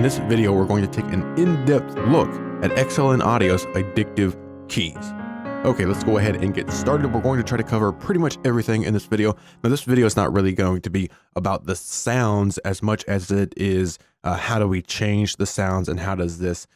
this video, we're going to take an in-depth look at XLN Audio's addictive keys. Okay, let's go ahead and get started. We're going to try to cover pretty much everything in this video. Now, this video is not really going to be about the sounds as much as it is how do we change the sounds and how does this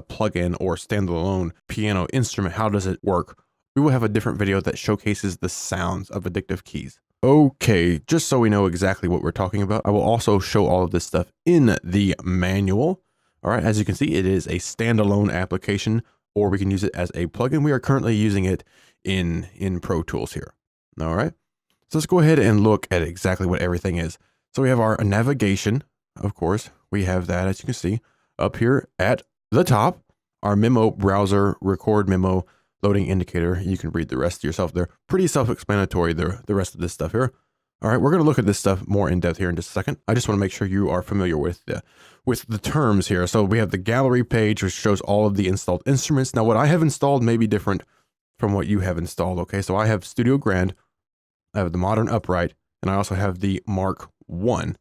plug-in or standalone piano instrument, how does it work? We will have a different video that showcases the sounds of addictive keys. Okay, just so we know exactly what we're talking about, I will also show all of this stuff in the manual. All right, as you can see, it is a standalone application, or we can use it as a plugin. We are currently using it in Pro Tools here. All right, so let's go ahead and look at exactly what everything is. So we have our navigation, of course. We have that, as you can see, up here at the top, our memo browser, record memo, loading indicator. You can read the rest yourself. They're pretty self-explanatory, the rest of this stuff here. All right, we're going to look at this stuff more in depth here in just a second. I just want to make sure you are familiar with the terms here. So we have the gallery page, which shows all of the installed instruments. Now, what I have installed may be different from what you have installed. Okay, so I have Studio Grand, I have the Modern Upright, and I also have the Mark I.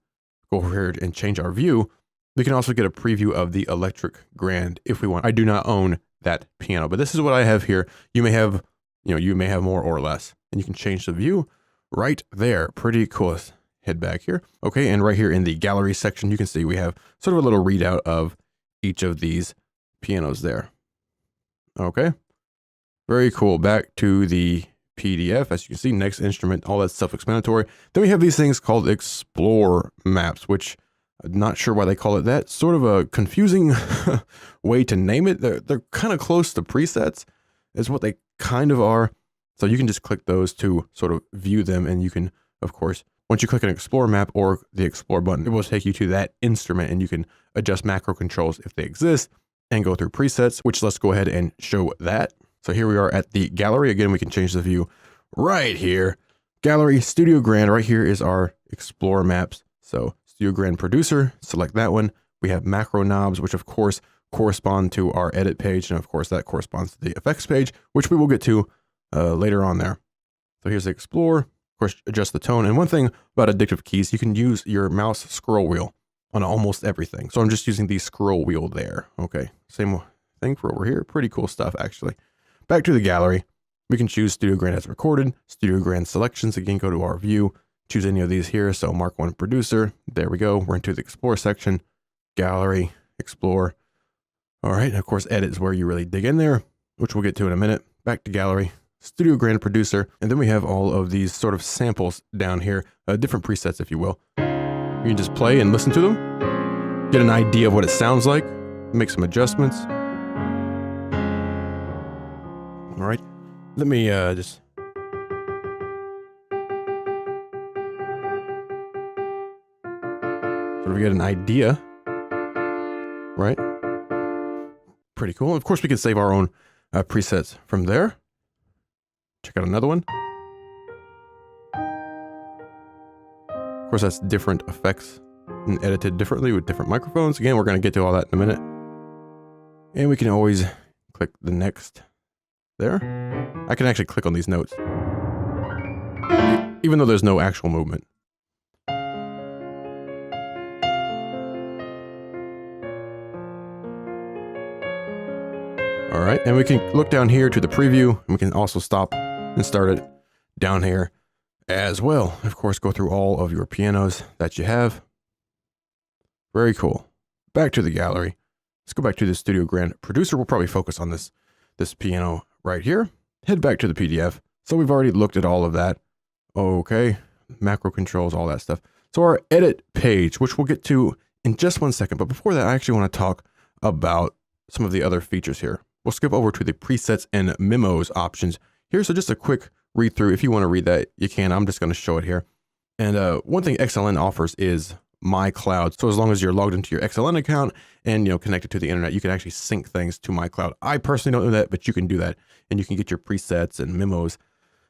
Go over here and change our view. We can also get a preview of the Electric Grand if we want. I do not own that piano, but this is what I have here. You may have, you may have more or less, and you can change the view right there. Pretty cool. Let's head back here. Okay, and right here in the gallery section, you can see we have sort of a little readout of each of these pianos there. Okay, very cool. Back to the PDF, as you can see, next instrument, all that self-explanatory. Then we have these things called Explore maps, which I'm not sure why they call it that. Sort of a confusing way to name it. They're kind of close to presets is what they kind of are. So you can just click those to sort of view them. And you can, of course, once you click an Explore map or the Explore button, it will take you to that instrument and you can adjust macro controls if they exist and go through presets, which let's go ahead and show that. So here we are at the gallery. Again, we can change the view right here. Gallery, Studio Grand, right here is our Explore maps. So Studio Grand Producer, select that one. We have macro knobs, which of course correspond to our edit page. And of course that corresponds to the effects page, which we will get to later on there. So here's the Explore, of course, adjust the tone. And one thing about addictive keys, you can use your mouse scroll wheel on almost everything. So I'm just using the scroll wheel there. Okay, same thing for over here. Pretty cool stuff, actually. Back to the gallery. We can choose Studio Grand as recorded, Studio Grand selections. Again, go to our view. Choose any of these here. So Mark I Producer, there we go. We're into the Explore section, Gallery, Explore. All right, and of course, Edit is where you really dig in there, which we'll get to in a minute. Back to Gallery, Studio Grand Producer, and then we have all of these sort of samples down here, different presets, if you will. You can just play and listen to them, get an idea of what it sounds like, make some adjustments. All right, let me just... So we get an idea, right? Pretty cool. Of course, we can save our own presets from there. Check out another one. Of course, that's different effects and edited differently with different microphones. Again, we're going to get to all that in a minute. And we can always click the next there. I can actually click on these notes, even though there's no actual movement. All right, and we can look down here to the preview, and we can also stop and start it down here as well. Of course, go through all of your pianos that you have. Very cool. Back to the gallery. Let's go back to the Studio Grand Producer. We'll probably focus on this piano right here. Head back to the PDF. So we've already looked at all of that. Okay, macro controls, all that stuff. So our edit page, which we'll get to in just one second. But before that, I actually want to talk about some of the other features here. We'll skip over to the presets and memos options here. So just a quick read through. If you want to read that, you can. I'm just going to show it here. And one thing XLN offers is My Cloud. So as long as you're logged into your XLN account and connected to the internet, you can actually sync things to My Cloud. I personally don't do that, but you can do that, and you can get your presets and memos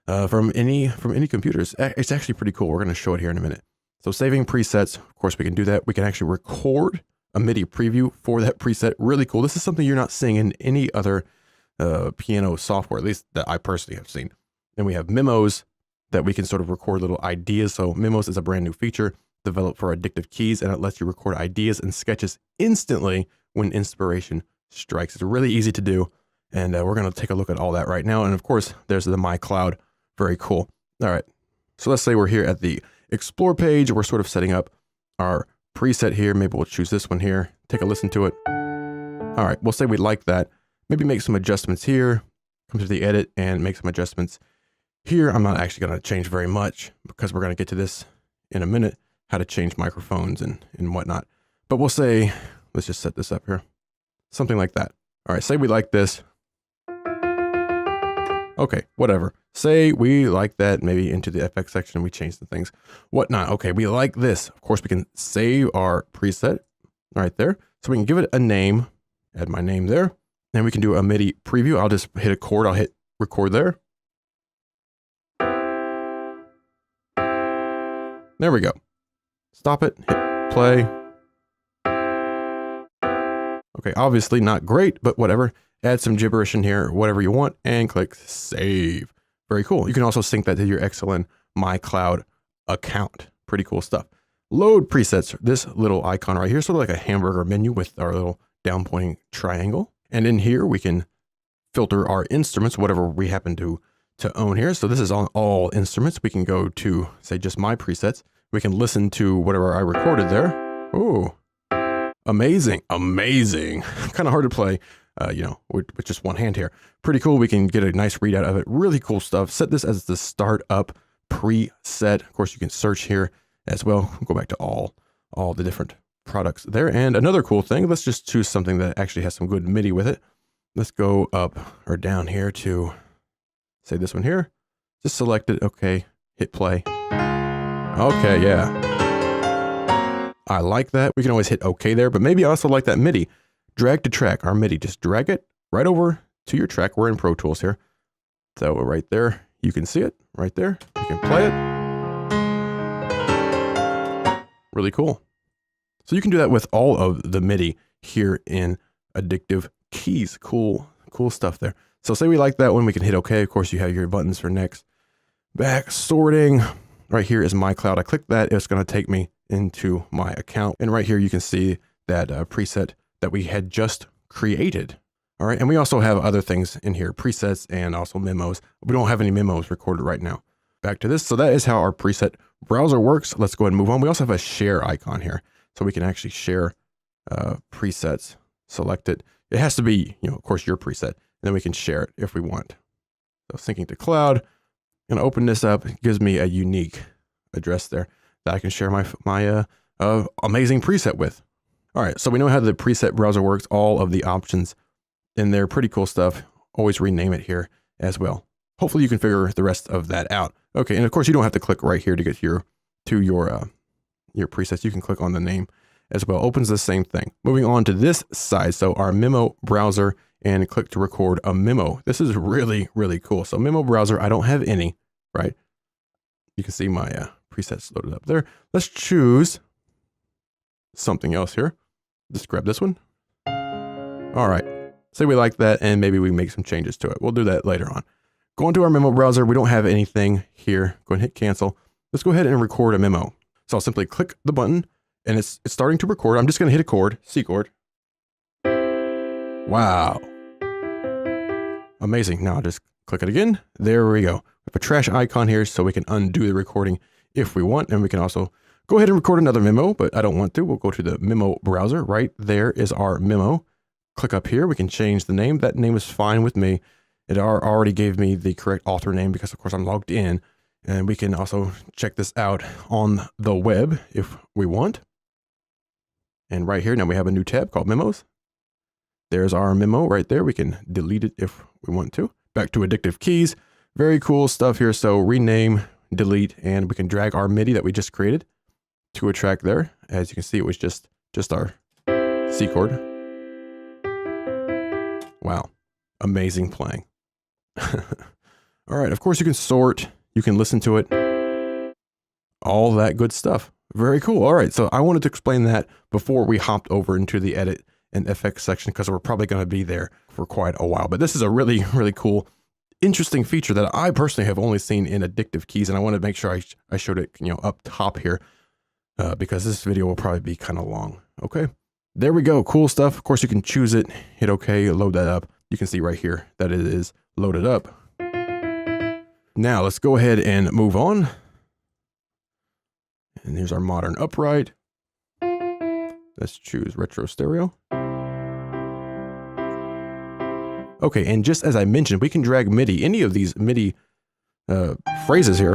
from any computers. It's actually pretty cool. We're going to show it here in a minute. So saving presets, of course, we can do that. We can actually record a MIDI preview for that preset. Really cool. This is something you're not seeing in any other piano software, at least that I personally have seen. Then we have memos that we can sort of record little ideas. So memos is a brand new feature developed for Addictive Keys, and it lets you record ideas and sketches instantly when inspiration strikes. It's really easy to do, and we're going to take a look at all that right now. And of course, there's the My Cloud. Very cool. All right. So let's say we're here at the Explore page. We're sort of setting up our preset here. Maybe we'll choose this one here. Take a listen to it. All right. We'll say we like that. Maybe make some adjustments here. Come to the edit and make some adjustments here. I'm not actually going to change very much because we're going to get to this in a minute, how to change microphones and whatnot. But we'll say, let's just set this up here. Something like that. All right. Say we like this. Okay, whatever. Say we like that, maybe into the FX section, we change the things, whatnot. Okay, we like this. Of course, we can save our preset right there. So we can give it a name, add my name there. And we can do a MIDI preview. I'll just hit a chord. I'll hit record there. There we go. Stop it, hit play. Okay, obviously not great, but whatever. Add some gibberish in here, whatever you want, and click save. Very cool. You can also sync that to your XLN My Cloud account. Pretty cool stuff. Load presets, this little icon right here, sort of like a hamburger menu with our little down pointing triangle. And in here, we can filter our instruments, whatever we happen to own here. So this is on all instruments. We can go to, say, just my presets. We can listen to whatever I recorded there. Ooh, amazing, amazing. Kind of hard to play. You know, with just one hand here. Pretty cool. We can get a nice readout of it. Really cool stuff. Set this as the startup preset. Of course, you can search here as well. Go back to all the different products there. And another cool thing, let's just choose something that actually has some good MIDI with it. Let's go up or down here to, say, this one here. Just select it. Okay. Hit play. Okay. Yeah. I like that. We can always hit OK there, but maybe I also like that MIDI. Drag to track, our MIDI, just drag it right over to your track. We're in Pro Tools here. So right there, you can see it right there. You can play it. Really cool. So you can do that with all of the MIDI here in Addictive Keys. Cool stuff there. So say we like that one, we can hit OK. Of course, you have your buttons for next, back, sorting. Right here is My Cloud. I click that, it's going to take me into my account. And right here, you can see that preset that we had just created. All right. And we also have other things in here, presets and also memos. We don't have any memos recorded right now. Back to this. So that is how our preset browser works. Let's go ahead and move on. We also have a share icon here. So we can actually share presets, select it. It has to be, you know, of course, your preset, and then we can share it if we want. So syncing to cloud, I'm gonna open this up. It gives me a unique address there that I can share my amazing preset with. All right, so we know how the preset browser works, all of the options in there, pretty cool stuff. Always rename it here as well. Hopefully you can figure the rest of that out. Okay, and of course you don't have to click right here to get to your presets. You can click on the name as well. Opens the same thing. Moving on to this side, so our memo browser, and click to record a memo. This is really, really cool. So memo browser, I don't have any, right? You can see my presets loaded up there. Let's choose something else here. Just grab this one. All right. Say we like that, and maybe we make some changes to it. We'll do that later on. Go into our memo browser. We don't have anything here. Go ahead and hit cancel. Let's go ahead and record a memo. So I'll simply click the button, and it's starting to record. I'm just going to hit a chord, C chord. Wow. Amazing. Now I'll just click it again. There we go. We have a trash icon here so we can undo the recording if we want, and we can also go ahead and record another memo, but I don't want to. We'll go to the memo browser. Right there is our memo. Click up here. We can change the name. That name is fine with me. It already gave me the correct author name because, of course, I'm logged in. And we can also check this out on the web if we want. And right here, now we have a new tab called Memos. There's our memo right there. We can delete it if we want to. Back to Addictive Keys. Very cool stuff here. So rename, delete, and we can drag our MIDI that we just created to a track there. As you can see, it was just our C chord. Wow. Amazing playing. All right. Of course, you can sort. You can listen to it. All that good stuff. Very cool. All right. So I wanted to explain that before we hopped over into the edit and FX section, because we're probably going to be there for quite a while. But this is a really, really cool, interesting feature that I personally have only seen in Addictive Keys. And I wanted to make sure I showed it, up top here. because this video will probably be kind of long. Okay, there we go. Cool stuff. Of course, you can choose it, hit OK, load that up. You can see right here that it is loaded up. Now let's go ahead and move on. And here's our modern upright. Let's choose retro stereo. Okay, and just as I mentioned, we can drag MIDI, any of these MIDI phrases here,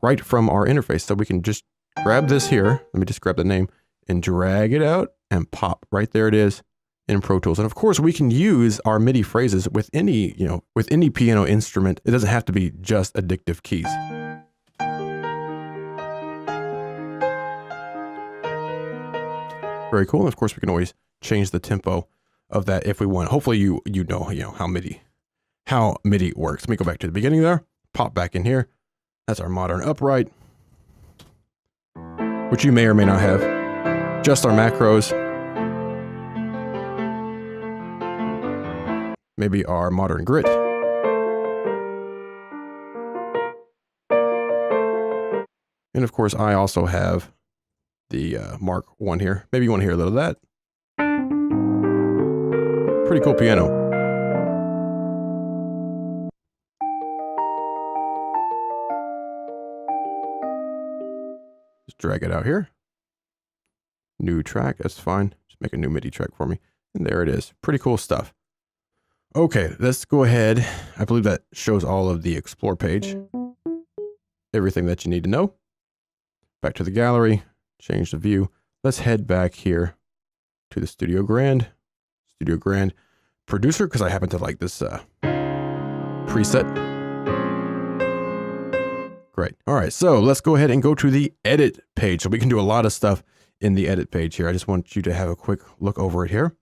right from our interface. So we can just grab this here. Let me just grab the name and drag it out and pop. Right there it is in Pro Tools. And of course, we can use our MIDI phrases with any, with any piano instrument. It doesn't have to be just Addictive Keys. Very cool. And of course, we can always change the tempo of that if we want. Hopefully you know how MIDI works. Let me go back to the beginning there, pop back in here. That's our modern upright, which you may or may not have. Just our macros. Maybe our modern grit. And of course, I also have the Mark 1 here. Maybe you want to hear a little of that. Pretty cool piano. Just drag it out here. New track, that's fine. Just make a new MIDI track for me. And there it is. Pretty cool stuff. Okay, let's go ahead. I believe that shows all of the Explore page. Everything that you need to know. Back to the gallery, change the view. Let's head back here to the Studio Grand producer, because I happen to like this preset. Great. All right, so let's go ahead and go to the edit page. So we can do a lot of stuff in the edit page here. I just want you to have a quick look over it here.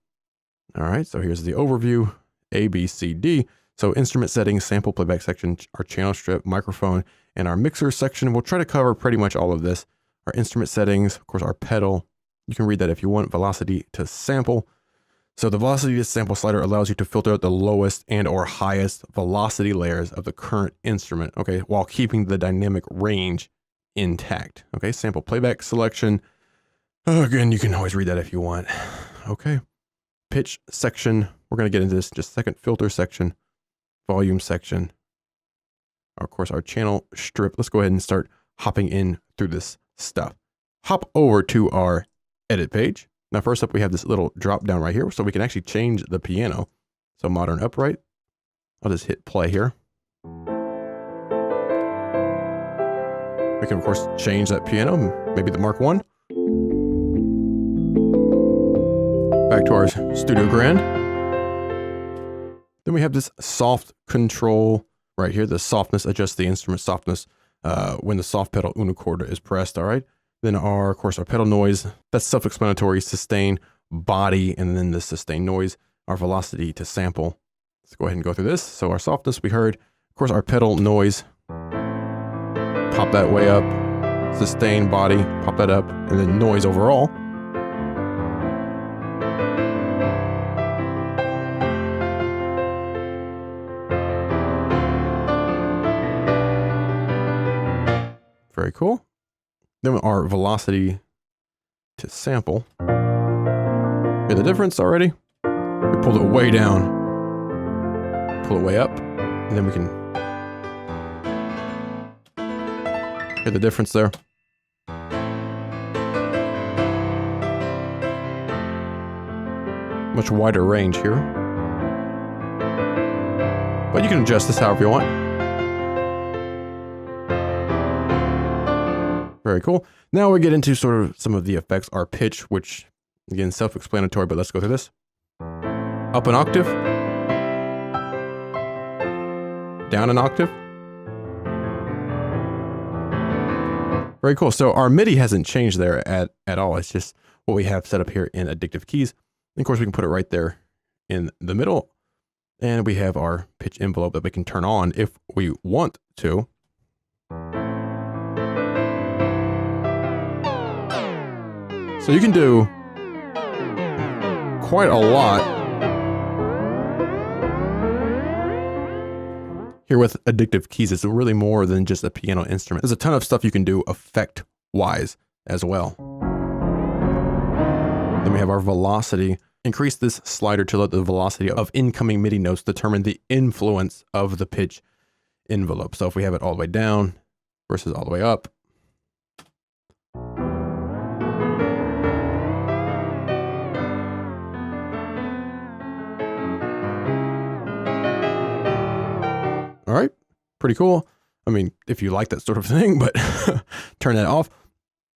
All right, so here's the overview, A, B, C, D. So instrument settings, sample playback section, our channel strip, microphone, and our mixer section. We'll try to cover pretty much all of this. Our instrument settings, of course, our pedal. You can read that if you want. Velocity to sample. So the velocity to sample slider allows you to filter out the lowest and or highest velocity layers of the current instrument, okay, while keeping the dynamic range intact. Okay, sample playback selection. Again, you can always read that if you want. Okay, pitch section. We're going to get into this in just a second. Filter section, volume section. Of course, our channel strip. Let's go ahead and start hopping in through this stuff. Hop over to our edit page. Now, first up, we have this little drop down right here, so we can actually change the piano. So modern upright. I'll just hit play here. We can, of course, change that piano, maybe the Mark 1. Back to our Studio Grand. Then we have this soft control right here. The softness adjusts the instrument softness when the soft pedal unicorda is pressed, all right? Then of course, our pedal noise, that's self-explanatory, sustain, body, and then the sustain noise, our velocity to sample. Let's go ahead and go through this. So our softness we heard, of course, our pedal noise, pop that way up, sustain, body, pop that up, and then noise overall. Very cool. Then our velocity to sample. Hear the difference already? We pulled it way down, pull it way up, and then we can hear the difference there. Much wider range here. But you can adjust this however you want. Very cool. Now we get into sort of some of the effects. Our pitch, which again, self-explanatory, but let's go through this. Up an octave. Down an octave. Very cool. So our MIDI hasn't changed there at all. It's just what we have set up here in Addictive Keys. And of course, we can put it right there in the middle. And we have our pitch envelope that we can turn on if we want to. So you can do quite a lot Here with Addictive Keys, it's really more than just a piano instrument. There's a ton of stuff you can do effect-wise as well. Then we have our velocity. Increase this slider to let the velocity of incoming MIDI notes determine the influence of the pitch envelope. So if we have it all the way down versus all the way up. All right, pretty cool. I mean, if you like that sort of thing, but turn that off.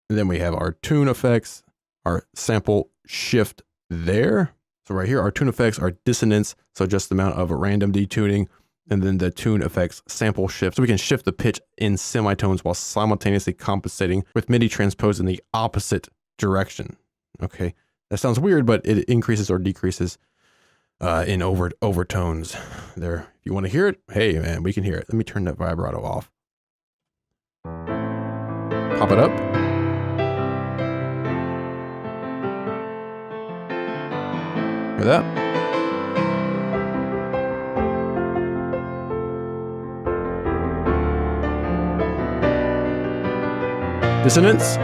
And then we have our tune effects, our sample shift there. So right here, our tune effects are dissonance. So just the amount of a random detuning, and then the tune effects sample shift. So we can shift the pitch in semitones while simultaneously compensating with MIDI transposed in the opposite direction. Okay, that sounds weird, but it increases or decreases in overtones there. If you want to hear it, hey man, we can hear it. Let me turn that vibrato off. Pop it up. Hear that? Dissonance.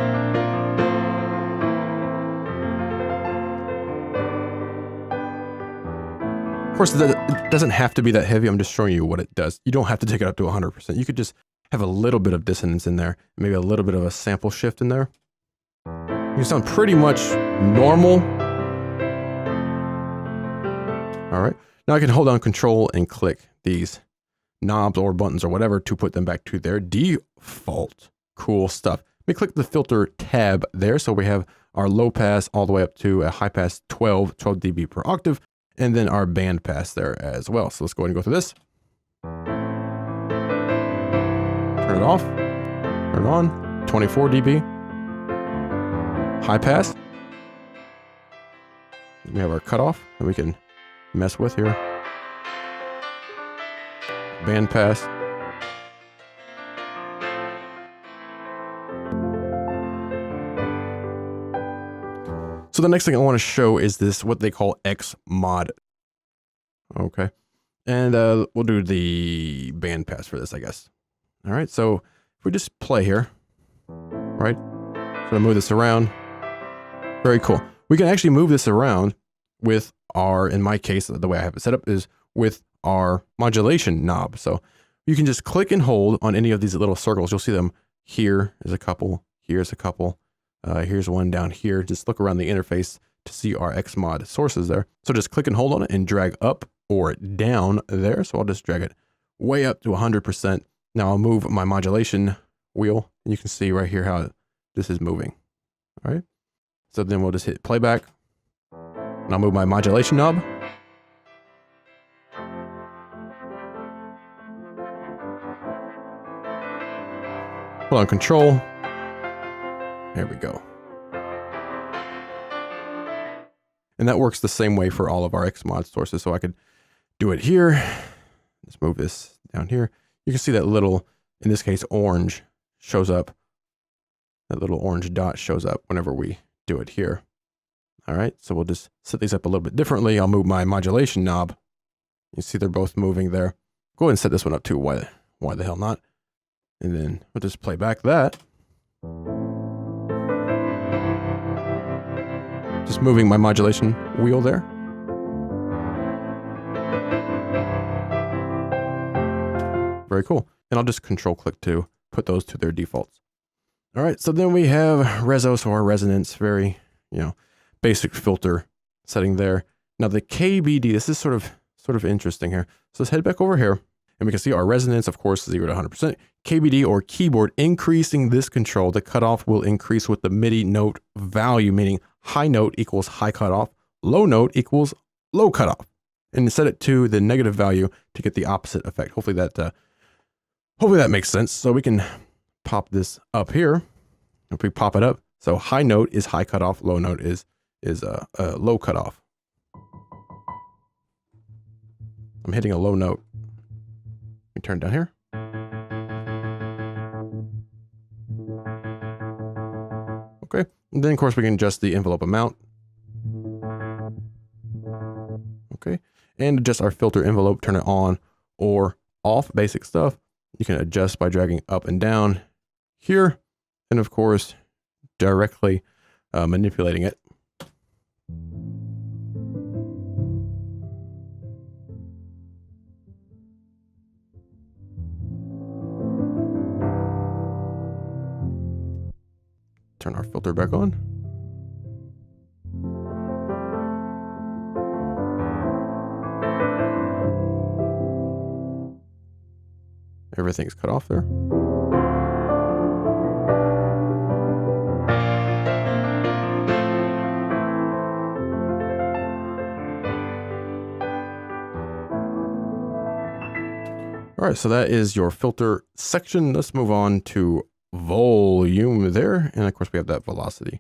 Of course, it doesn't have to be that heavy. I'm just showing you what it does. You don't have to take it up to 100%. You could just have a little bit of dissonance in there, maybe a little bit of a sample shift in there. You sound pretty much normal. All right. Now I can hold down Control and click these knobs or buttons or whatever to put them back to their default. Cool stuff. Let me click the filter tab there. So we have our low pass all the way up to a high pass 12 dB per octave. And then our band pass there as well. So let's go ahead and go through this. Turn it off. Turn it on. 24 dB. High pass. We have our cutoff that we can mess with here. Band pass. So the next thing I want to show is this, what they call X mod. Okay. And we'll do the band pass for this, I guess. All right. So if we just play here, right? So I move this around. Very cool. We can actually move this around with our, in my case, the way I have it set up is with our modulation knob. So you can just click and hold on any of these little circles. You'll see them here is a couple, here's a couple. Here's one down here. Just look around the interface to see our Xmod sources there. So just click and hold on it and drag up or down there. So I'll just drag it way up to 100%. Now I'll move my modulation wheel, and you can see right here how this is moving. All right. So then we'll just hit playback, and I'll move my modulation knob. Hold on Control. There we go. And that works the same way for all of our Xmod sources. So I could do it here. Let's move this down here. You can see that little, in this case, orange shows up. That little orange dot shows up whenever we do it here. All right, so we'll just set these up a little bit differently. I'll move my modulation knob. You see they're both moving there. Go ahead and set this one up too. Why the hell not? And then we'll just play back that. Just moving my modulation wheel there. Very cool. And I'll just control click to put those to their defaults. All right, so then we have reso, so our resonance, very, basic filter setting there. Now the KBD, this is sort of interesting here. So let's head back over here, and we can see our resonance, of course, 0 to 100%. KBD or keyboard, increasing this control, the cutoff will increase with the MIDI note value, meaning high note equals high cutoff, low note equals low cutoff, and set it to the negative value to get the opposite effect. Hopefully that makes sense. So we can pop this up here. If we pop it up, so high note is high cutoff, low note is low cutoff. I'm hitting a low note. We turn it down here. Okay, and then of course we can adjust the envelope amount. Okay, and adjust our filter envelope, turn it on or off, basic stuff. You can adjust by dragging up and down here. And of course, directly manipulating it. Turn our filter back on. Everything's cut off there. All right, so that is your filter section. Let's move on to volume there. And of course we have that velocity.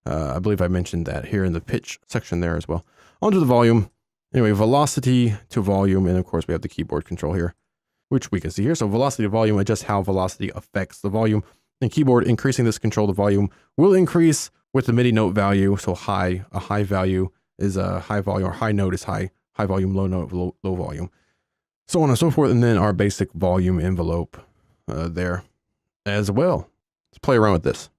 I believe I mentioned that here in the pitch section there as well. Onto the volume. Anyway, velocity to volume. And of course we have the keyboard control here, which we can see here. So velocity to volume adjusts how velocity affects the volume. And keyboard increasing this control the volume will increase with the MIDI note value. So a high value is a high volume, or high note is high volume, low note, low volume. So on and so forth. And then our basic volume envelope there as well. Let's play around with this.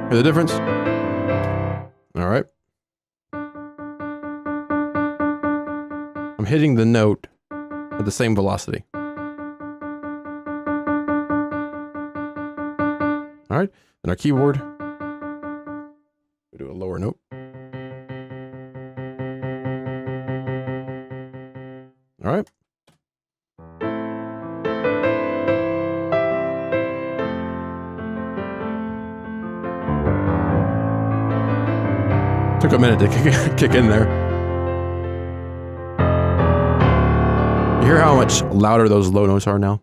Hear the difference? All right. I'm hitting the note at the same velocity. All right. Then our keyboard. We do a lower note. All right. Took a minute to kick in there. You hear how much louder those low notes are now?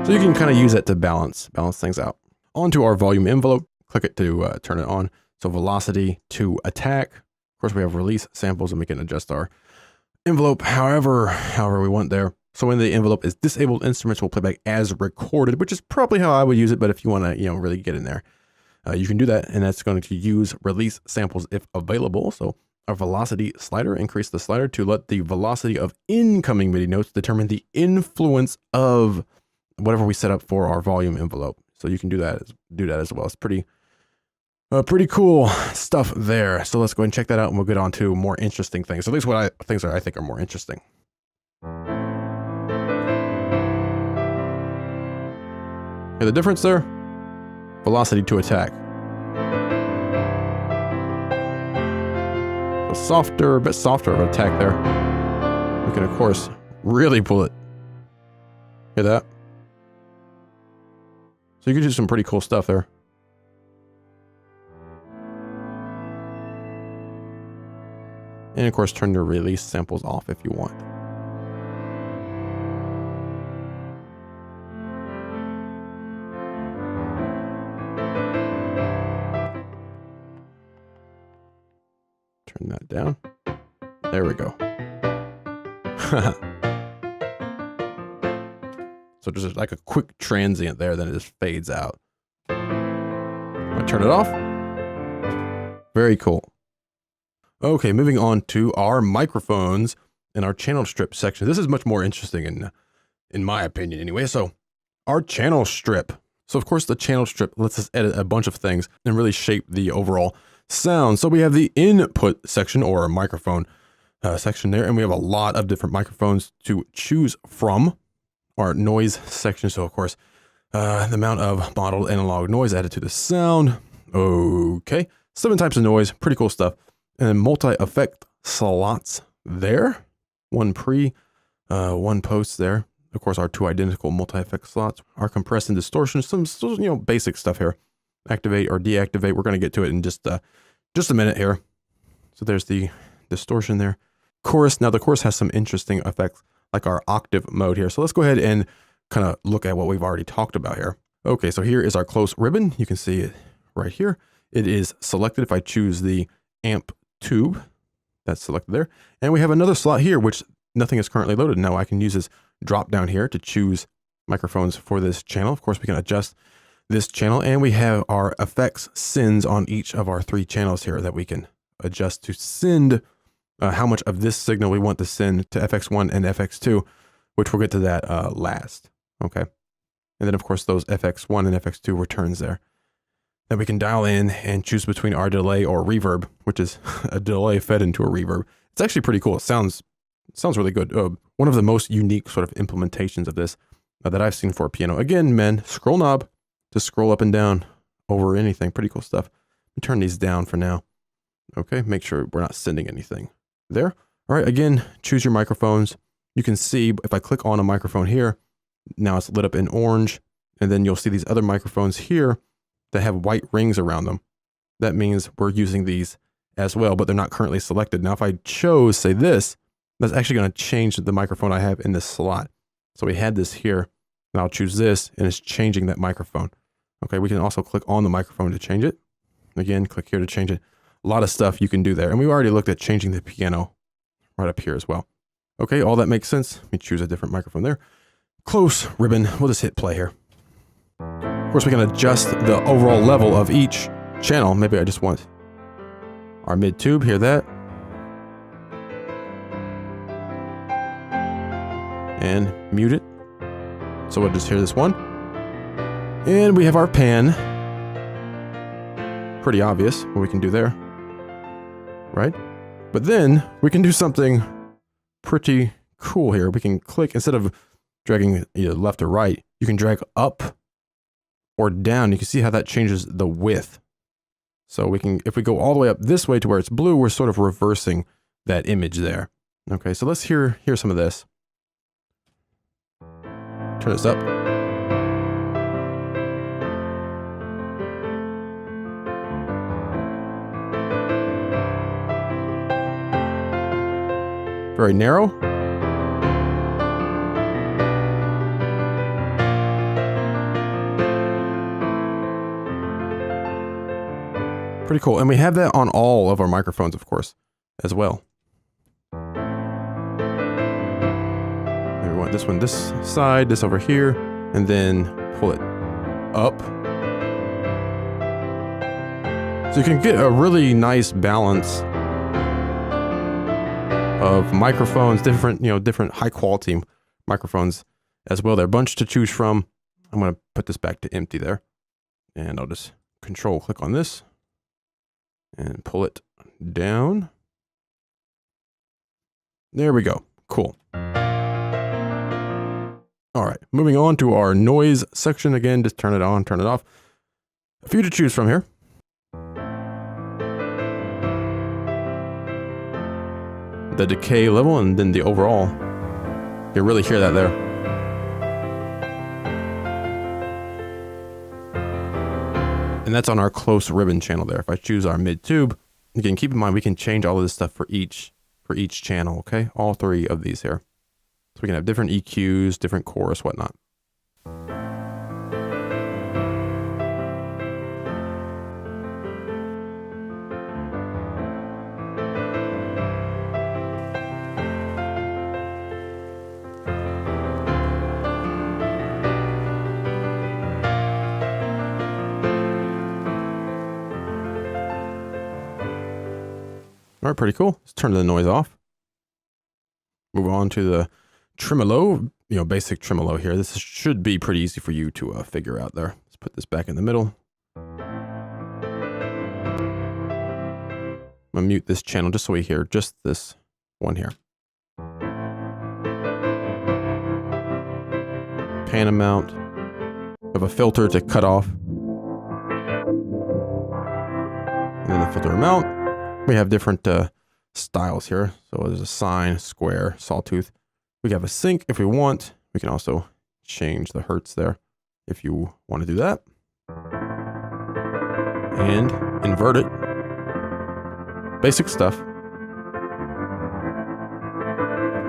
So you can kind of use it to balance things out. Onto our volume envelope. Click it to turn it on. So velocity to attack. Of course, we have release samples, and we can adjust our envelope however we want there. So when the envelope is disabled, instruments will play back as recorded, which is probably how I would use it. But if you want to, really get in there, you can do that. And that's going to use release samples if available. So our velocity slider, increase the slider to let the velocity of incoming MIDI notes determine the influence of whatever we set up for our volume envelope. So you can do that as well. It's pretty cool stuff there. So let's go ahead and check that out, and we'll get on to more interesting things. At least things that I think are more interesting. Hear the difference there? Velocity to attack. A bit softer of an attack there. We can of course really pull it. Hear that? So you can do some pretty cool stuff there. And of course, turn the release samples off if you want. Turn that down. There we go. So just like a quick transient there, then it just fades out. I turn it off. Very cool. Okay, moving on to our microphones and our channel strip section. This is much more interesting in my opinion anyway. So our channel strip. So of course the channel strip lets us edit a bunch of things and really shape the overall sound. So we have the input section, or a microphone section there, and we have a lot of different microphones to choose from. Our noise section. So of course, the amount of modeled analog noise added to the sound. Okay. 7 types of noise. Pretty cool stuff. And then multi-effect slots there. One pre, one post there. Of course, our 2 identical multi-effect slots. Our compress and distortion. Some basic stuff here. Activate or deactivate. We're going to get to it in just a minute here. So there's the distortion there. Chorus. Now the chorus has some interesting effects, like our octave mode here. So let's go ahead and kind of look at what we've already talked about here. Okay, so here is our close ribbon. You can see it right here. It is selected if I choose the amp tube. That's selected there. And we have another slot here, which nothing is currently loaded. Now I can use this drop down here to choose microphones for this channel. Of course, we can adjust this channel, and we have our effects sends on each of our 3 channels here that we can adjust to send how much of this signal we want to send to FX1 and FX2, which we'll get to that last. Okay. And then of course those FX1 and FX2 returns there. Then we can dial in and choose between our delay or reverb, which is a delay fed into a reverb. It's actually pretty cool. It sounds really good. One of the most unique sort of implementations of this that I've seen for a piano. Again, men, scroll knob to scroll up and down over anything. Pretty cool stuff. Let me turn these down for now. Okay, make sure we're not sending anything there. All right, again, choose your microphones. You can see if I click on a microphone here, now it's lit up in orange, and then you'll see these other microphones here that have white rings around them. That means we're using these as well, but they're not currently selected. Now, if I chose, say this, that's actually going to change the microphone I have in this slot. So we had this here, and I'll choose this, and it's changing that microphone. Okay, we can also click on the microphone to change it. Again, click here to change it. A lot of stuff you can do there. And we already looked at changing the piano right up here as well. Okay, all that makes sense. Let me choose a different microphone there. Close ribbon. We'll just hit play here. Of course, we can adjust the overall level of each channel. Maybe I just want our mid tube, hear that. And mute it. So we'll just hear this one. And we have our pan. Pretty obvious what we can do there, right? But then we can do something pretty cool here. We can click, instead of dragging either left or right, you can drag up or down. You can see how that changes the width. So we can, if we go all the way up this way to where it's blue, we're sort of reversing that image there. Okay, so let's hear some of this. Turn this up. Very narrow. Pretty cool. And we have that on all of our microphones, of course, as well. We want this one this side, this over here, and then pull it up. So you can get a really nice balance of microphones, different high quality microphones as well. There are a bunch to choose from. I'm going to put this back to empty there, and I'll just control click on this and pull it down. There we go. Cool. All right, moving on to our noise section. Again, just turn it on, turn it off. A few to choose from here. The decay level and then the overall. You can really hear that there. And that's on our close ribbon channel there. If I choose our mid tube, again, keep in mind we can change all of this stuff for each channel, okay? All 3 of these here. So we can have different EQs, different chorus, whatnot. All right, pretty cool. Let's turn the noise off. Move on to the tremolo, basic tremolo here. This should be pretty easy for you to figure out there. Let's put this back in the middle. I'm gonna mute this channel just so we hear just this one here. Pan amount. We have a filter to cut off. And then the filter amount. We have different styles here. So there's a sine, square, sawtooth. We have a sync if we want. We can also change the hertz there if you want to do that. And invert it. Basic stuff.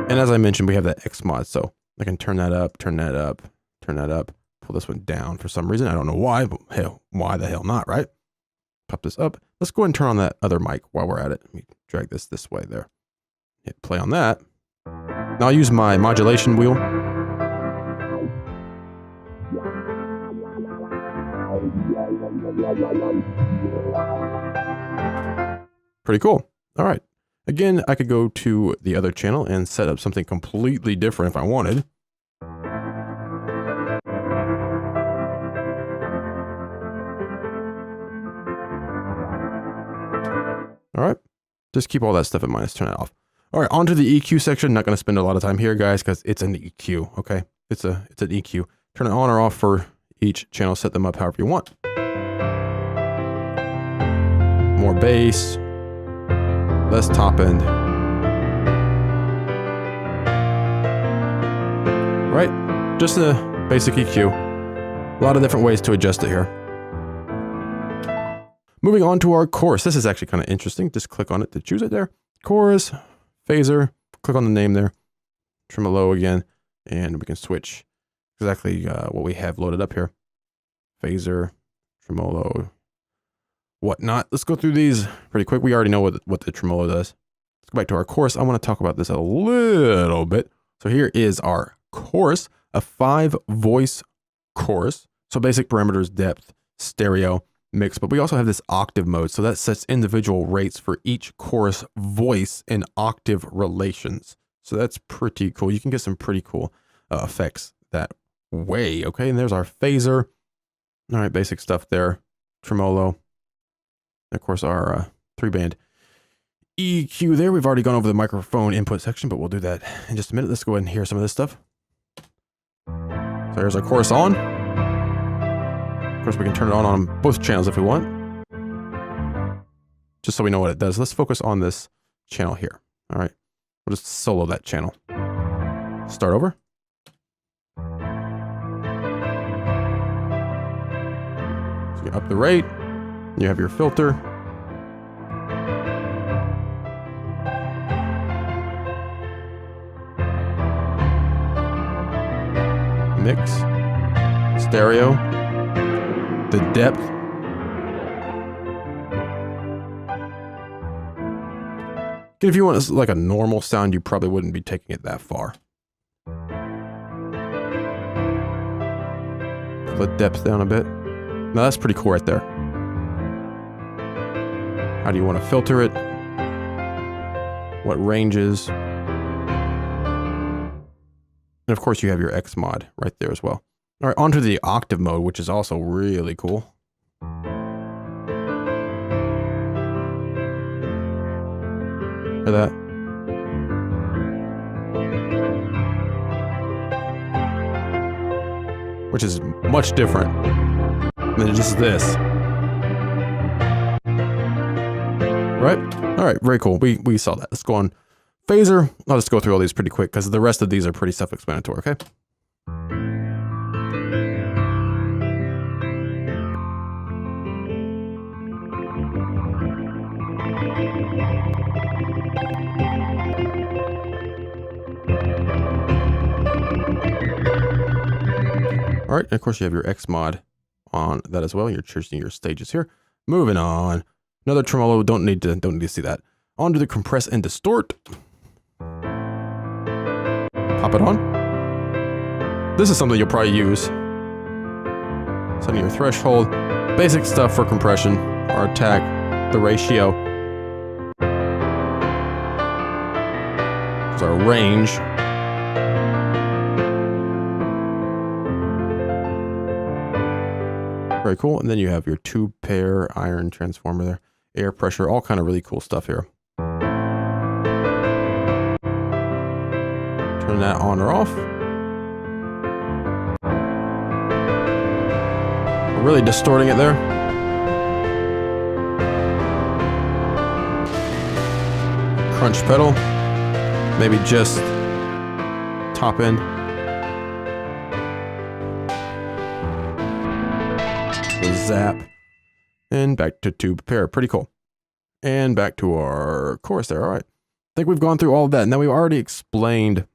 And as I mentioned, we have that X mod. So I can turn that up, turn that up, turn that up, pull this one down for some reason. I don't know why, but hell, why the hell not, right? Pop this up. Let's go ahead and turn on that other mic while we're at it. Let me drag this way there. Hit play on that. Now I'll use my modulation wheel. Pretty cool. All right. Again, I could go to the other channel and set up something completely different if I wanted. All right. Just keep all that stuff in mind. Let's turn it off. All right. Onto the EQ section. Not going to spend a lot of time here, guys, because it's an EQ. Okay. It's an EQ. Turn it on or off for each channel. Set them up however you want. More bass. Less top end. Right, just a basic EQ. A lot of different ways to adjust it here. Moving on to our chorus. This is actually kind of interesting. Just click on it to choose it there. Chorus, phaser, click on the name there. Tremolo again, and we can switch exactly what we have loaded up here. Phaser, tremolo, whatnot. Let's go through these pretty quick. We already know what the tremolo does. Let's go back to our chorus. I want to talk about this a little bit. So here is our chorus, a 5-voice chorus. So basic parameters, depth, stereo, mix, but we also have this octave mode. So that sets individual rates for each chorus voice in octave relations. So that's pretty cool. You can get some pretty cool effects that way. Okay, and there's our phaser. All right, basic stuff there. Tremolo. And of course, our 3-band EQ there. We've already gone over the microphone input section, but we'll do that in just a minute. Let's go ahead and hear some of this stuff. So here's our chorus on. Of course, we can turn it on both channels if we want. Just so we know what it does. Let's focus on this channel here. All right. We'll just solo that channel. Start over. So you up the rate. You have your filter. Mix, stereo, the depth, if you want like a normal sound, you probably wouldn't be taking it that far. Pull the depth down a bit. Now that's pretty cool right there. How do you want to filter it? What ranges? And of course you have your X mod right there as well. All right, onto the octave mode, which is also really cool. Hear that? Which is much different than just this. Right? All right, very cool. We saw that. Let's go on. Phaser, I'll just go through all these pretty quick because the rest of these are pretty self-explanatory, okay? All right, and of course you have your X mod on that as well. You're choosing your stages here. Moving on. Another tremolo, don't need to see that. On to the compress and distort. Pop it on. This is something you'll probably use. Setting your threshold. Basic stuff for compression. Our attack. The ratio. There's our range. Very cool. And then you have your 2-pair iron transformer there. Air pressure. All kind of really cool stuff here. Turn that on or off. We're really distorting it there. Crunch pedal. Maybe just top end. The zap. And back to 2-pair. Pretty cool. And back to our chorus there. All right. I think we've gone through all of that. Now we've already explained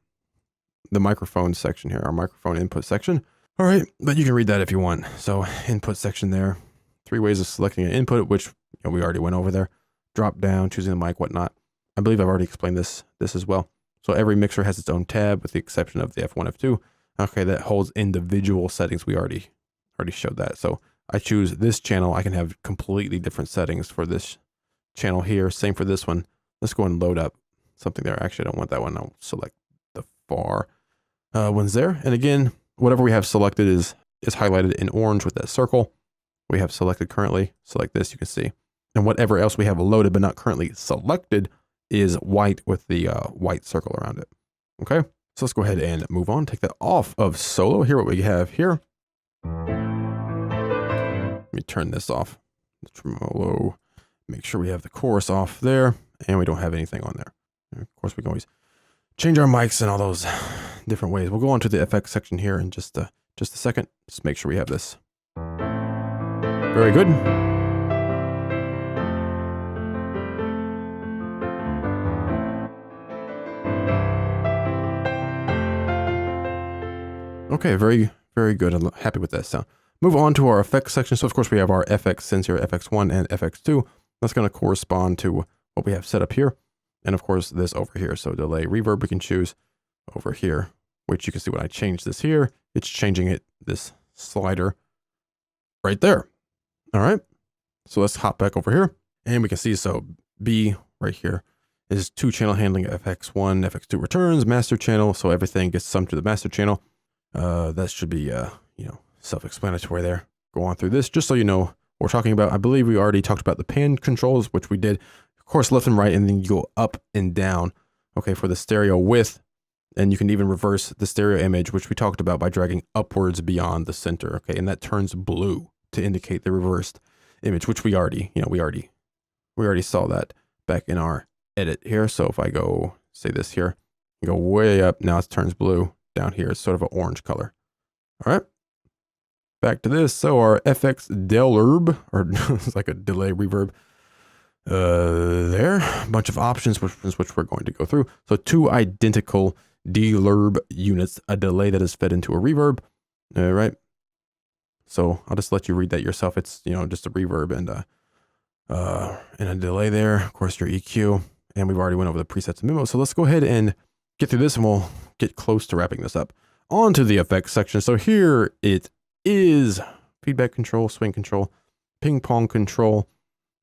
the microphone section here, our microphone input section. All right, but you can read that if you want. So input section there, 3 ways of selecting an input, which we already went over there. Drop down, choosing the mic, whatnot. I believe I've already explained this as well. So every mixer has its own tab with the exception of the F1, F2. Okay, that holds individual settings. We already showed that. So I choose this channel, I can have completely different settings for this channel here. Same for this one. Let's go and load up something there. Actually, I don't want that one. I'll select the far ones there. And again, whatever we have selected is highlighted in orange with that circle we have selected currently. So like this, you can see. And whatever else we have loaded but not currently selected is white with the white circle around it. Okay, so let's go ahead and move on. Take that off of solo. Here, what we have here. Let me turn this off. The tremolo. Make sure we have the chorus off there, and we don't have anything on there. And of course, we can always change our mics and all those different ways. We'll go on to the effects section here in just a second. Just make sure we have this. Very good. Okay, very, very good. I'm happy with that sound. Move on to our effects section. So of course we have our FX sends here, FX1 and FX2. That's going to correspond to what we have set up here. And of course this over here. So delay, reverb, we can choose over here, which you can see when I change this here, it's changing it, this slider right there. All right. So let's hop back over here and we can see, so B right here is 2-channel handling, FX1, FX2 returns, master channel. So everything gets summed to the master channel. That should be, self-explanatory there. Go on through this just so you know what we're talking about. I believe we already talked about the pan controls, which we did, of course, left and right, and then you go up and down, okay, for the stereo width. And you can even reverse the stereo image, which we talked about by dragging upwards beyond the center, okay, and that turns blue to indicate the reversed image, which we already saw that back in our edit here. So if I go, say this here, go way up, now it turns blue. Down here, it's sort of an orange color. All right. Back to this. So our FX delurb, or it's like a delay reverb, there. A bunch of options, which we're going to go through. So 2 identical delurb units, a delay that is fed into a reverb. All right. So I'll just let you read that yourself. It's, just a reverb and a delay there. Of course, your EQ, and we've already went over the presets and memos. So let's go ahead and get through this and we'll get close to wrapping this up. On to the effects section. So here it is: feedback control, swing control, ping pong control,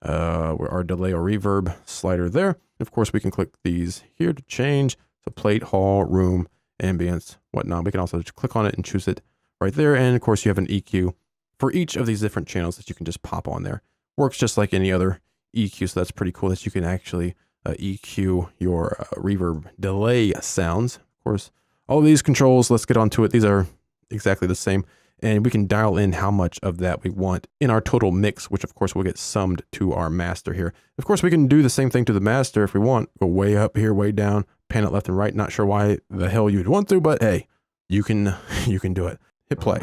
our delay or reverb slider there. Of course, we can click these here to change the plate, hall, room, ambience, whatnot. We can also just click on it and choose it right there. And of course, you have an EQ for each of these different channels that you can just pop on there. Works just like any other EQ. So that's pretty cool that you can actually EQ your reverb delay sounds. Of course, all these controls, let's get onto it. These are exactly the same, and we can dial in how much of that we want in our total mix, which of course will get summed to our master here. Of course, we can do the same thing to the master if we want. Go way up here, way down, pan it left and right. Not sure why the hell you'd want to, but hey, you can do it. Hit play.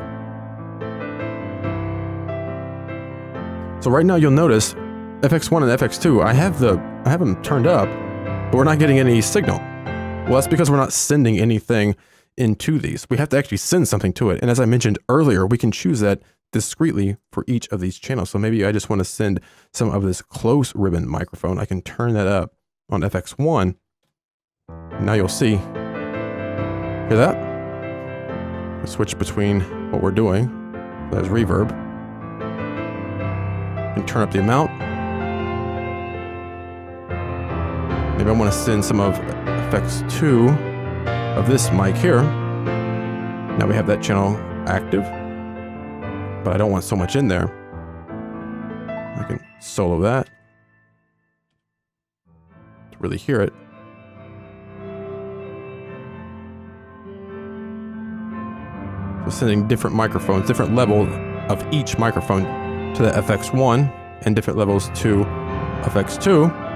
So right now you'll notice FX1 and FX2, I have them turned up, but we're not getting any signal. Well, that's because we're not sending anything into these. We have to actually send something to it. And as I mentioned earlier, we can choose that discreetly for each of these channels. So maybe I just want to send some of this close ribbon microphone. I can turn that up on FX1. Now you'll see, hear that? We switch between what we're doing. There's reverb. And turn up the amount. Maybe I want to send some of FX2 of this mic here. Now we have that channel active, but I don't want so much in there. I can solo that to really hear it. So sending different microphones, different level of each microphone to the FX1 and different levels to FX2.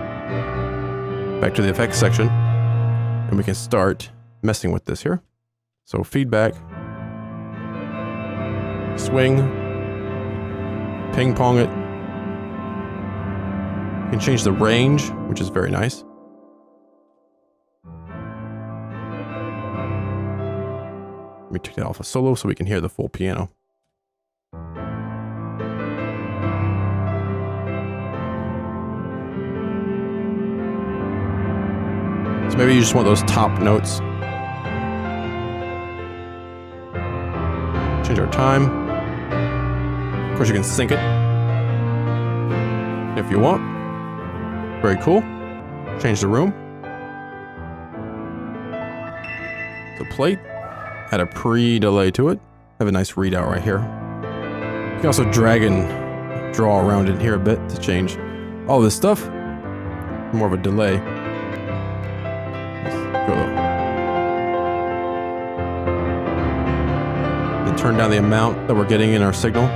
Back to the effects section, and we can start messing with this here. So feedback, swing, ping pong it. You can change the range, which is very nice. Let me take that off of solo so we can hear the full piano. So maybe you just want those top notes. Change our time. Of course, you can sync it if you want. Very cool. Change the room. The plate. Add a pre-delay to it. Have a nice readout right here. You can also drag and draw around in here a bit to change all this stuff. More of a delay. Let's go. Then turn down the amount that we're getting in our signal.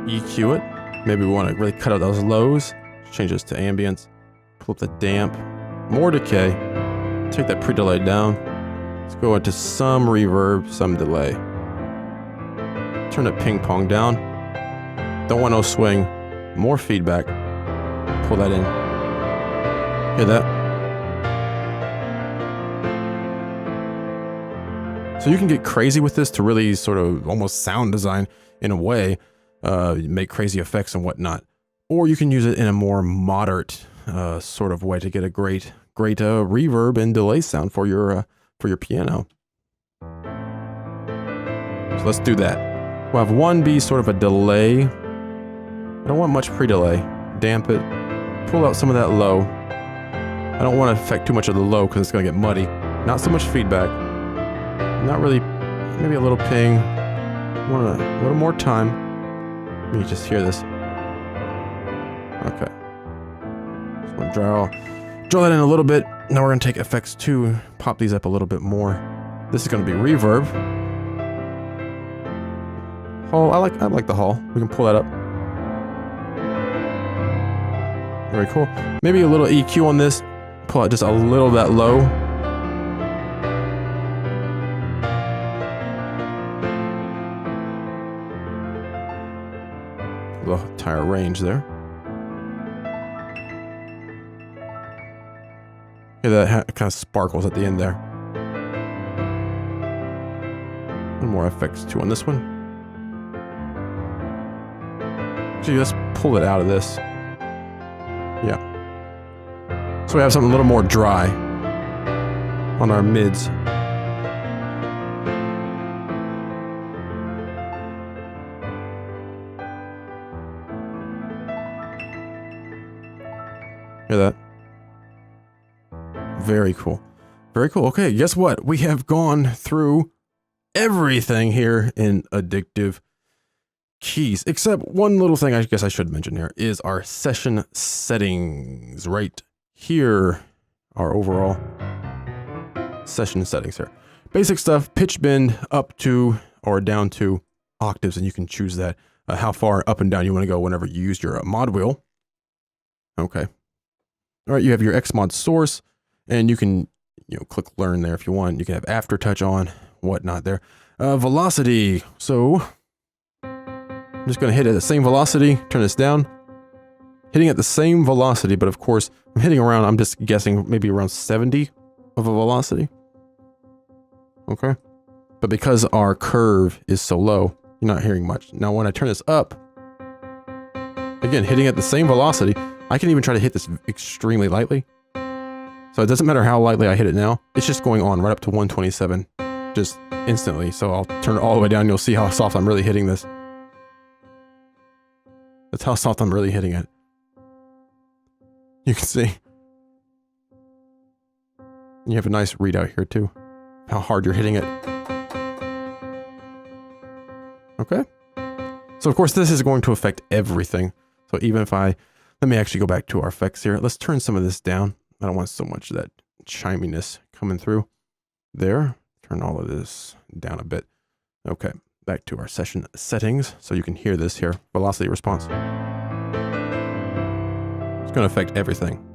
EQ it. Maybe we want to really cut out those lows. Change this to ambience. Pull up the damp. More decay. Take that pre-delay down. Let's go into some reverb, some delay. Turn the ping pong down. Don't want no swing. More feedback. Pull that in. Hear that? So you can get crazy with this to really sort of almost sound design in a way. Make crazy effects and whatnot. Or you can use it in a more moderate sort of way to get a great reverb and delay sound for your piano. So let's do that. We'll have one be sort of a delay. I don't want much pre-delay. Damp it. Pull out some of that low. I don't want to affect too much of the low because it's going to get muddy. Not so much feedback. Not really. Maybe a little ping. Want a little more time. Let me just hear this. Okay. Just want to draw that in a little bit. Now we're going to take effects 2. Pop these up a little bit more. This is going to be reverb. Hall, I like the hall. We can pull that up. Very cool. Maybe a little EQ on this. Pull out just a little of that low. A little entire range there. Yeah, that kind of sparkles at the end there. And more effects too on this one. Actually, let's pull it out of this. Yeah. So we have something a little more dry on our mids. Hear that? Very cool. Very cool. Okay, guess what? We have gone through everything here in Addictive Keys, except one little thing I guess I should mention here is our session settings right here. Our overall session settings here. Basic stuff, pitch bend up to or down to octaves, and you can choose that, how far up and down you want to go whenever you use your mod wheel. Okay. All right, you have your Xmod source, and you can, click learn there if you want. You can have aftertouch on, whatnot there. Velocity. So I'm just going to hit at the same velocity, turn this down. Hitting at the same velocity, but of course, I'm hitting around, I'm just guessing, maybe around 70 of a velocity. Okay. But because our curve is so low, you're not hearing much. Now, when I turn this up, again, hitting at the same velocity, I can even try to hit this extremely lightly. So it doesn't matter how lightly I hit it now, it's just going on right up to 127, just instantly. So I'll turn it all the way down, you'll see how soft I'm really hitting this. That's how soft I'm really hitting it. You can see. You have a nice readout here too. How hard you're hitting it. Okay. So of course this is going to affect everything. So even if let me actually go back to our effects here. Let's turn some of this down. I don't want so much of that chiminess coming through. There. Turn all of this down a bit. Okay. Back to our session settings, so you can hear this here. Velocity response. It's going to affect everything.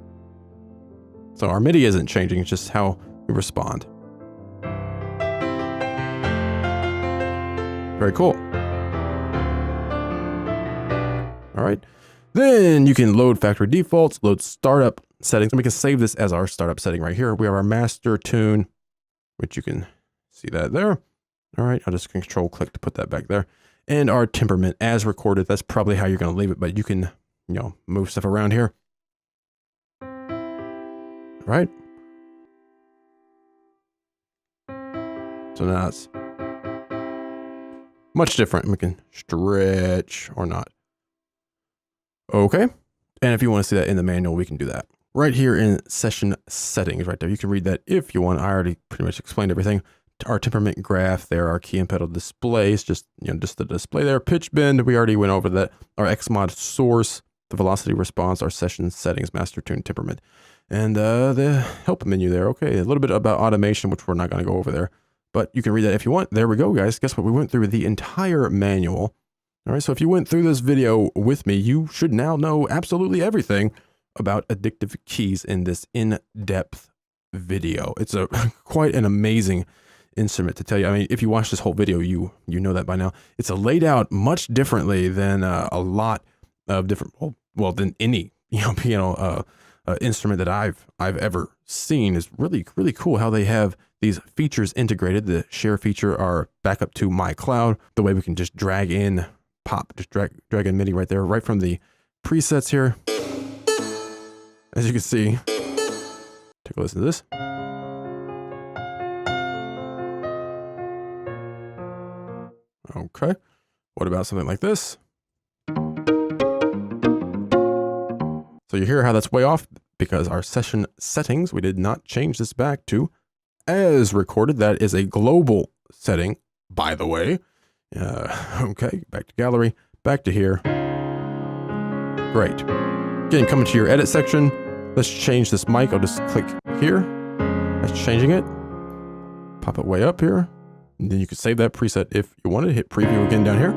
So our MIDI isn't changing, it's just how we respond. Very cool. All right. Then you can load factory defaults, load startup settings, and we can save this as our startup setting right here. We have our master tune, which you can see that there. All right, I'll just control click to put that back there. And our temperament as recorded, that's probably how you're going to leave it, but you can, move stuff around here. All right. So now it's much different. We can stretch or not. Okay. And if you want to see that in the manual, we can do that. Right here in session settings, right there. You can read that if you want. I already pretty much explained everything. Our temperament graph there, our key and pedal displays, just the display there. Pitch bend, we already went over that. Our Xmod source, the velocity response, our session settings, master tune temperament, and the help menu there. Okay, a little bit about automation, which we're not going to go over there, but you can read that if you want. There we go, guys. Guess what? We went through the entire manual. All right, so if you went through this video with me, you should now know absolutely everything about addictive keys in this in-depth video. It's a quite an amazing instrument, to tell you. I mean, if you watch this whole video, you know that by now. It's laid out much differently than a lot of different, well, than any piano instrument that I've ever seen. Is really cool how they have these features integrated. The share feature, our backup to my cloud, the way we can just drag in just drag in MIDI right there, right from the presets here. As you can see, take a listen to this. Okay, what about something like this? So you hear how that's way off because our session settings, we did not change this back to as recorded. That is a global setting, by the way. Okay, back to gallery, back to here. Great. Again, coming to your edit section. Let's change this mic. I'll just click here. That's changing it. Pop it way up here. And then you can save that preset if you wanted. Hit preview again down here.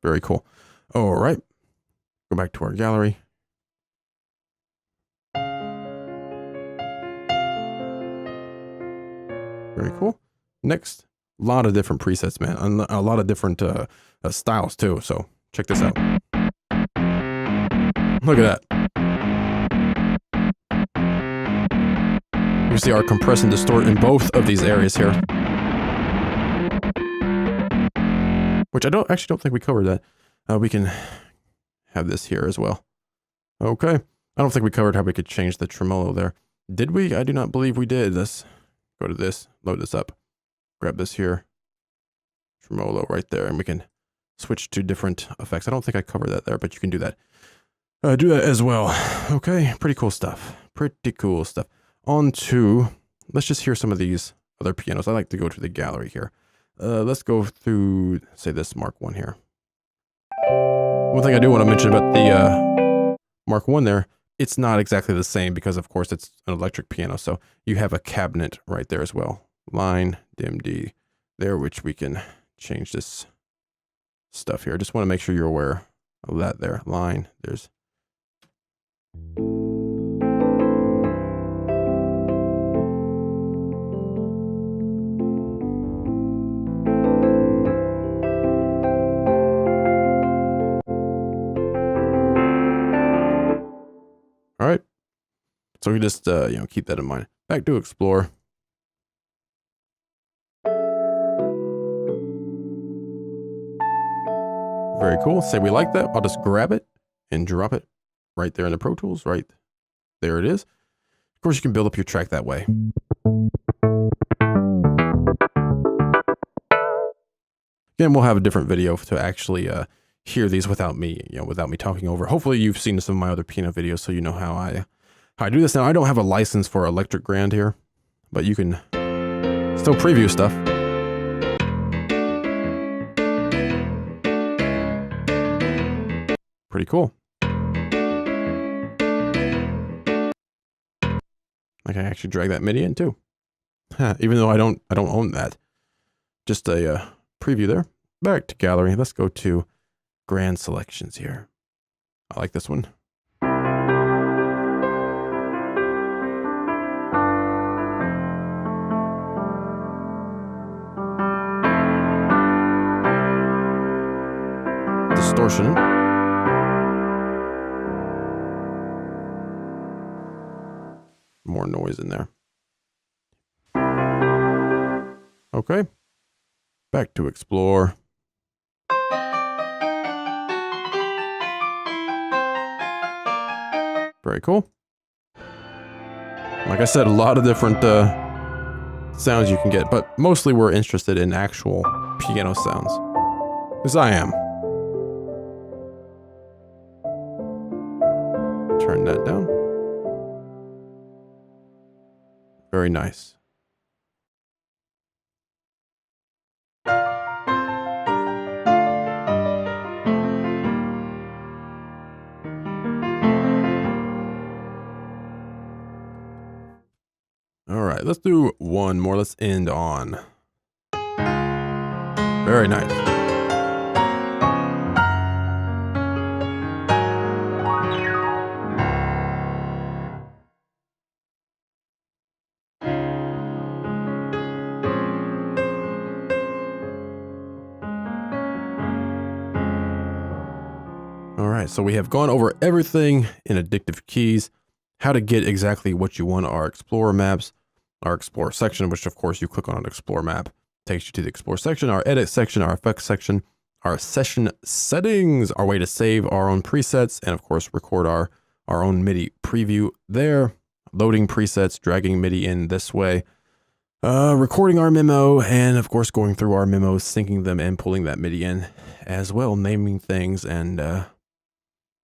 Very cool. All right. Go back to our gallery. Very cool. Next, a lot of different presets, man. And a lot of different styles too. So check this out. Look at that. You see our compress and distort in both of these areas here. Which I actually don't think we covered that. We can have this here as well. Okay. I don't think we covered how we could change the tremolo there. Did we? I do not believe we did. Let's go to this, load this up, grab this here. Tremolo right there, and we can switch to different effects. I don't think I covered that there, but you can do that. Do that as well. Okay, pretty cool stuff. Pretty cool stuff. On to, let's just hear some of these other pianos. I like to go to the gallery here. Let's go through, say, this Mark 1 here. One thing I do want to mention about the Mark 1 there, it's not exactly the same because, of course, it's an electric piano. So you have a cabinet right there as well. Line, dim D there, which we can change this stuff here. Just want to make sure you're aware of that there. Line, there's... All right. So we just, keep that in mind. Back to explore. Very cool. Say we like that. I'll just grab it and drop it right there in the Pro Tools. Right there it is. Of course, you can build up your track that way. Again, we'll have a different video to actually hear these without me, without me talking over. Hopefully, you've seen some of my other piano videos, so you know how I do this. Now, I don't have a license for Electric Grand here, but you can still preview stuff. Pretty cool. I can actually drag that MIDI in too, even though I don't own that. Just a preview there. Back to gallery. Let's go to grand selections here. I like this one. Distortion. More noise in there. Okay. Back to explore. Very cool. Like I said, a lot of different sounds you can get, but mostly we're interested in actual piano sounds. As I am. Turn that down. Very nice. All right, let's do one more. Let's end on. Very nice. All right, so we have gone over everything in Addictive Keys, how to get exactly what you want, our Explorer maps, our Explore section, which of course you click on an Explore map, takes you to the Explore section, our Edit section, our Effects section, our Session Settings, our way to save our own presets, and of course record our own MIDI preview there, loading presets, dragging MIDI in this way, recording our memo, and of course going through our memos, syncing them and pulling that MIDI in as well, naming things and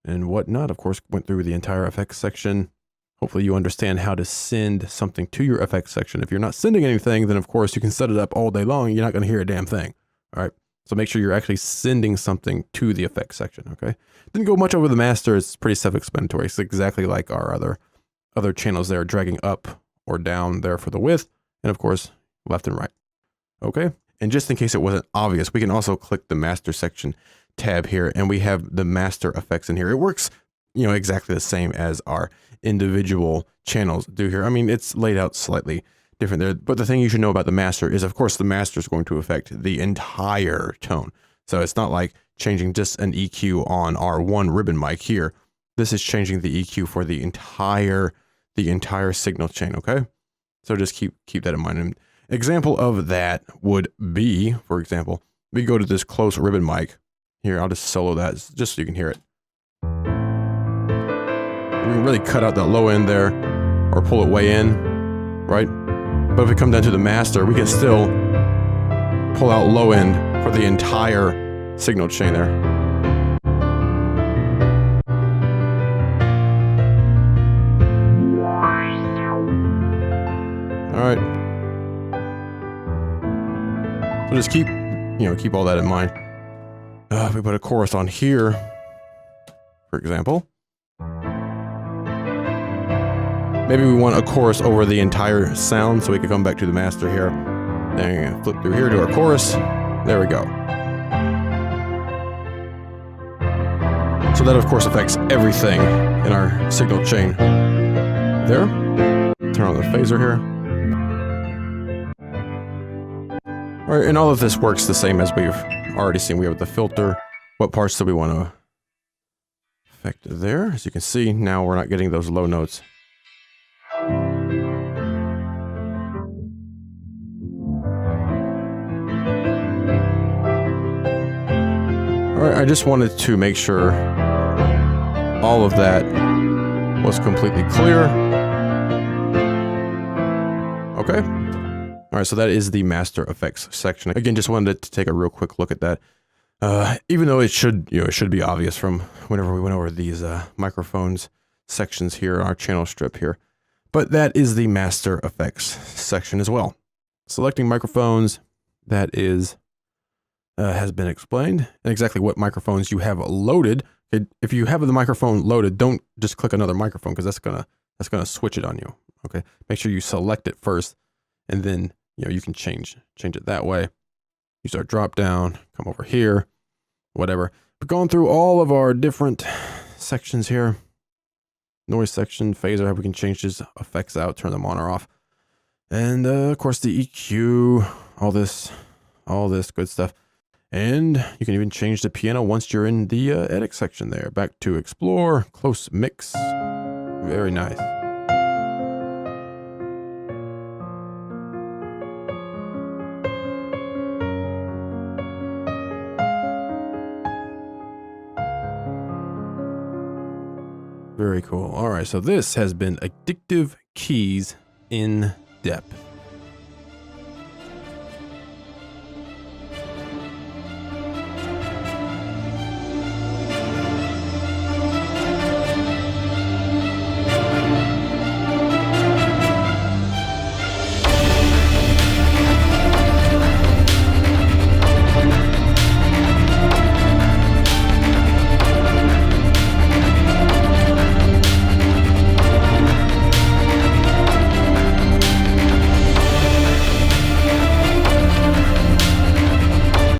whatnot. Of course, went through the entire effects section. Hopefully you understand how to send something to your effects section. If you're not sending anything, then of course you can set it up all day long. You're not going to hear a damn thing. All right. So make sure you're actually sending something to the effects section. Okay. Didn't go much over the master. It's pretty self-explanatory. It's exactly like our other channels there, dragging up or down there for the width. And of course, left and right. Okay. And just in case it wasn't obvious, we can also click the master section tab here, and we have the master effects in here. It works, you know, exactly the same as our individual channels do here. I mean, it's laid out slightly different there, but the thing you should know about the master is, of course, the master is going to affect the entire tone. So it's not like changing just an EQ on our one ribbon mic here. This is changing the EQ for the entire signal chain. Okay, so just keep that in mind. An example of that would be, for example, we go to this close ribbon mic. Here, I'll just solo that just so you can hear it. We can really cut out that low end there or pull it way in, right? But if we come down to the master, we can still pull out low end for the entire signal chain there. All right. So just keep all that in mind. If we put a chorus on here, for example, maybe we want a chorus over the entire sound, so we can come back to the master here, and flip through here to our chorus. There we go. So that, of course, affects everything in our signal chain. There. Turn on the phaser here. All right, and all of this works the same as we've already seen. We have the filter. What parts do we want to affect there? As you can see, now we're not getting those low notes. All right, I just wanted to make sure all of that was completely clear. Okay. All right, so that is the master effects section. Again, just wanted to take a real quick look at that. Even though it should be obvious from whenever we went over these microphones sections here, our channel strip here. But that is the master effects section as well. Selecting microphones, that is has been explained, and exactly what microphones you have loaded. If you have the microphone loaded, don't just click another microphone, because that's gonna switch it on you. Okay, make sure you select it first, and then you can change it that way. Use our drop down, come over here, whatever. But going through all of our different sections here, noise section, phaser, we can change these effects out, turn them on or off, and of course the EQ, all this good stuff. And you can even change the piano once you're in the edit section there. Back to explore, close mix, very nice. Very cool. All right, so this has been Addictive Keys in Depth.